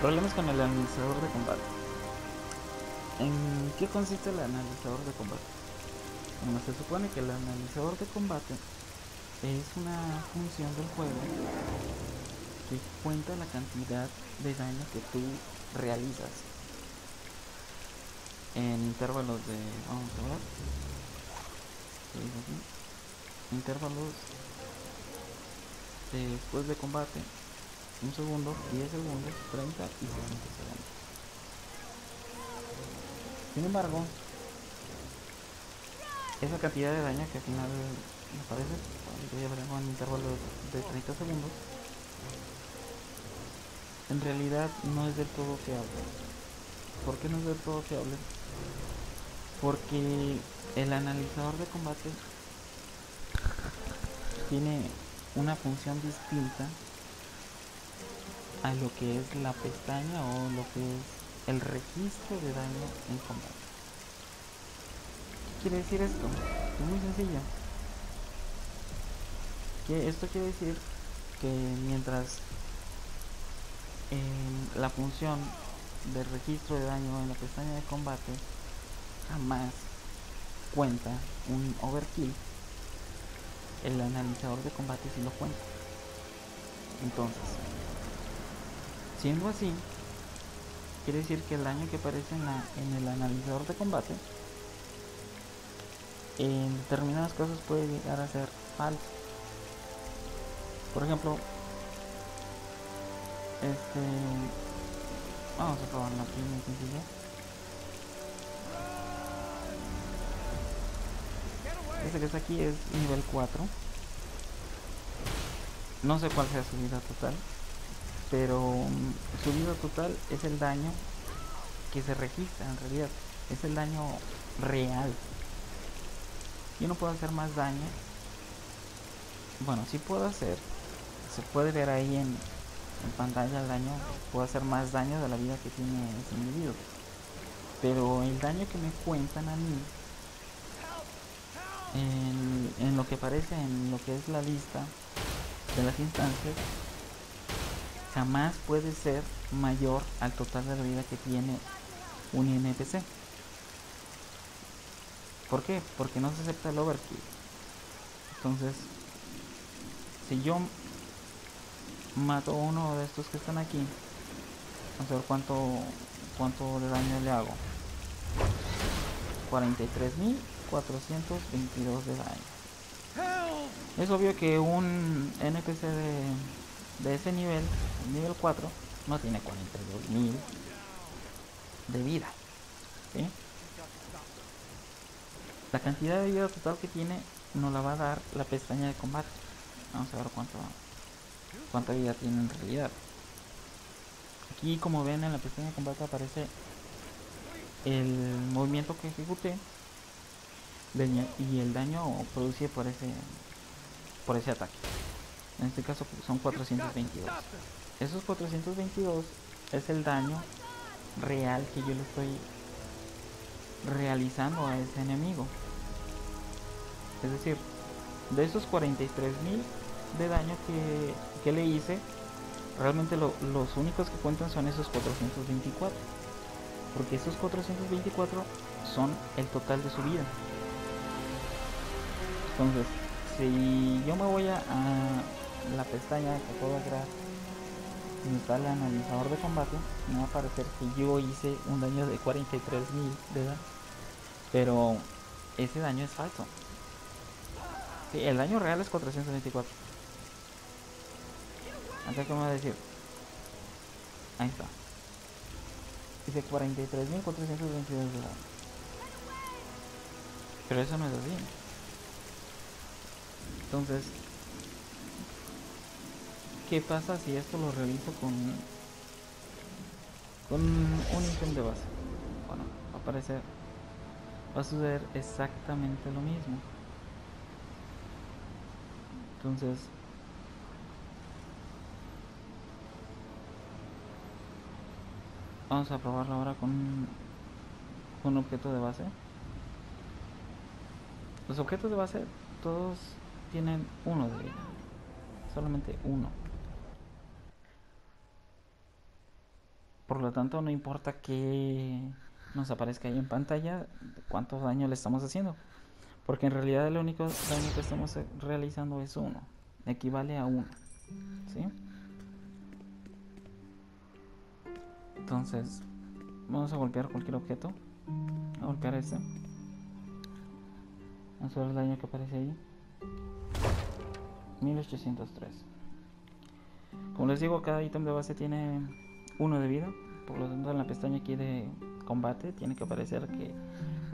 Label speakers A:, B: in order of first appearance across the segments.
A: Problemas con el analizador de combate. ¿En qué consiste el analizador de combate? Bueno, se supone que el analizador de combate es una función del juego que cuenta la cantidad de daño que tú realizas en intervalos de, vamos a ver, ¿qué dice aquí? Intervalos después de combate, 1 segundo, 10 segundos, 30 y 60 segundos. Sin embargo, esa cantidad de daño que al final me aparece, ya veremos en intervalos de 30 segundos, en realidad no es del todo fiable. ¿Por qué no es del todo fiable? Porque el analizador de combate tiene una función distinta a lo que es la pestaña o lo que es el registro de daño en combate. ¿Qué quiere decir esto? Es muy sencillo. Que esto quiere decir que mientras en la función de registro de daño en la pestaña de combate jamás cuenta un overkill, el analizador de combate sí lo cuenta. Entonces, siendo así, quiere decir que el daño que aparece en el analizador de combate en determinados casos puede llegar a ser falso. Por ejemplo, vamos a probarlo aquí muy sencillo. Este que está aquí es nivel 4. No sé cuál sea su vida total, pero su vida total es el daño que se registra en realidad. Es el daño real. Yo no puedo hacer más daño. Bueno, sí puedo hacer. Se puede ver ahí en pantalla el daño. Puedo hacer más daño de la vida que tiene ese individuo. Pero el daño que me cuentan a mí en lo que aparece en lo que es la lista de las instancias jamás puede ser mayor al total de la vida que tiene un NPC. ¿Por qué? Porque no se acepta el overkill. Entonces, si yo mato a uno de estos que están aquí, vamos a ver cuánto de daño le hago. 43.422 de daño. Es obvio que un NPC de ese nivel, nivel 4, no tiene 42.000 de vida, ¿sí? La cantidad de vida total que tiene nos la va a dar la pestaña de combate. Vamos a ver cuánta vida tiene en realidad. Aquí, como ven, en la pestaña de combate aparece el movimiento que ejecuté y el daño producido por ese ataque. En este caso son 422. Esos 422 es el daño real que yo le estoy realizando a ese enemigo. Es decir, de esos 43.000 de daño que le hice, realmente los únicos que cuentan son esos 424. Porque esos 424 son el total de su vida. Entonces, si yo me voy a la pestaña que puedo crear, donde está el analizador de combate, me va a aparecer que yo hice un daño de 43.000 de daño. Pero ese daño es falso. Sí, el daño real es 424. Acá que me va a decir. Ahí está. Dice 43.422 de daño. Pero eso no es así. Entonces, ¿qué pasa si esto lo realizo con un ítem de base? Bueno, va a suceder exactamente lo mismo. Entonces, vamos a probarlo ahora con un objeto de base. Los objetos de base todos tienen 1 de vida, solamente 1. Por lo tanto, no importa que nos aparezca ahí en pantalla cuánto daño le estamos haciendo, porque en realidad el único daño que estamos realizando es 1, equivale a 1, ¿sí? Entonces, vamos a golpear cualquier objeto. A golpear este. Vamos a ver el daño que aparece ahí. 1803. Como les digo, cada ítem de base tiene 1 de vida. Por lo tanto, en la pestaña aquí de combate tiene que aparecer que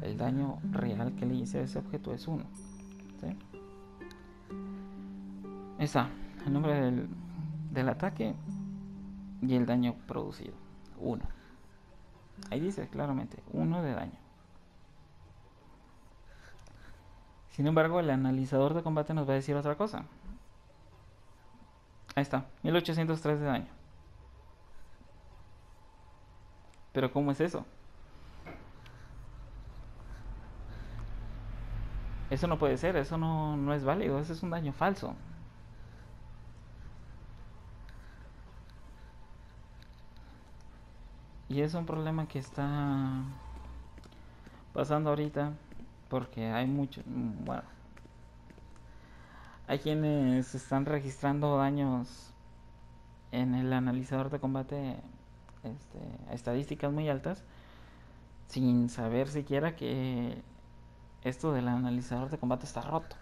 A: el daño real que le hice a ese objeto es 1, ¿sí? Ahí está el nombre del ataque y el daño producido, 1. Ahí dice claramente 1 de daño. Sin embargo, el analizador de combate nos va a decir otra cosa. Ahí está, 1803 de daño. Pero ¿cómo es eso? Eso no puede ser, eso no es válido, eso es un daño falso. Y es un problema que está pasando ahorita porque hay mucho, bueno, hay quienes están registrando daños en el analizador de combate, a estadísticas muy altas, sin saber siquiera que esto del analizador de combate está roto,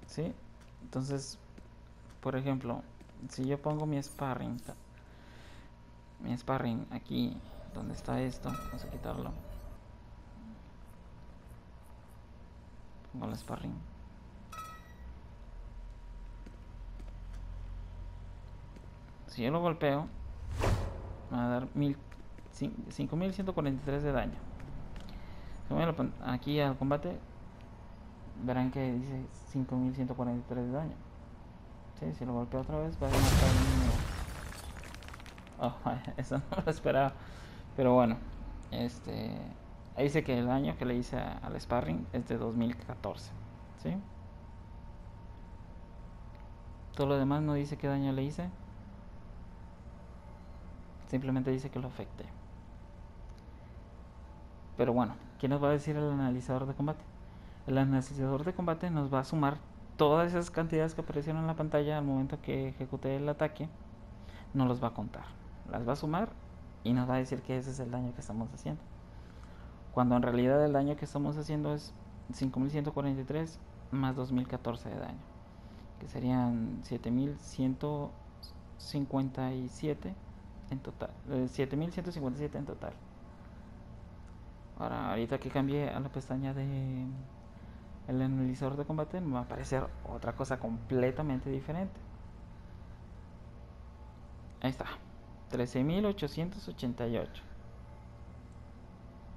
A: ¿sí? Entonces, por ejemplo, si yo pongo mi sparring aquí donde está esto, vamos a quitarlo, pongo el sparring, si yo lo golpeo me va a dar 5143 de daño. Si voy aquí al combate, verán que dice 5143 de daño. ¿Sí? Si lo golpeo otra vez va a matar el mismo. Oh, eso no lo esperaba. Pero bueno, ahí dice que el daño que le hice al sparring es de 2014, ¿sí? Todo lo demás no dice qué daño le hice, simplemente dice que lo afecté. Pero bueno, ¿qué nos va a decir el analizador de combate? El analizador de combate nos va a sumar todas esas cantidades que aparecieron en la pantalla al momento que ejecuté el ataque, nos los va a contar, las va a sumar y nos va a decir que ese es el daño que estamos haciendo, cuando en realidad el daño que estamos haciendo es 5143 más 2014 de daño, que serían 7157 en total, 7157 en total. Ahora, ahorita que cambié a la pestaña de el analizador de combate, me va a aparecer otra cosa completamente diferente. Ahí está, 13.888.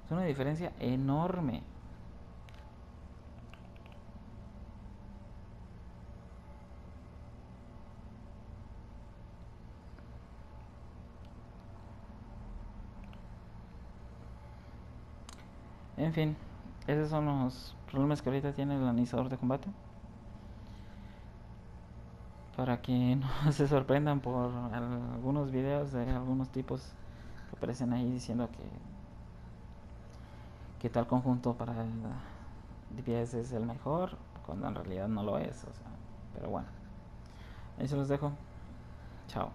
A: Es una diferencia enorme. En fin, esos son los problemas que ahorita tiene el analizador de combate. Para que no se sorprendan por algunos videos de algunos tipos que aparecen ahí diciendo que tal conjunto para el DPS es el mejor, cuando en realidad no lo es. O sea, pero bueno, ahí se los dejo. Chao.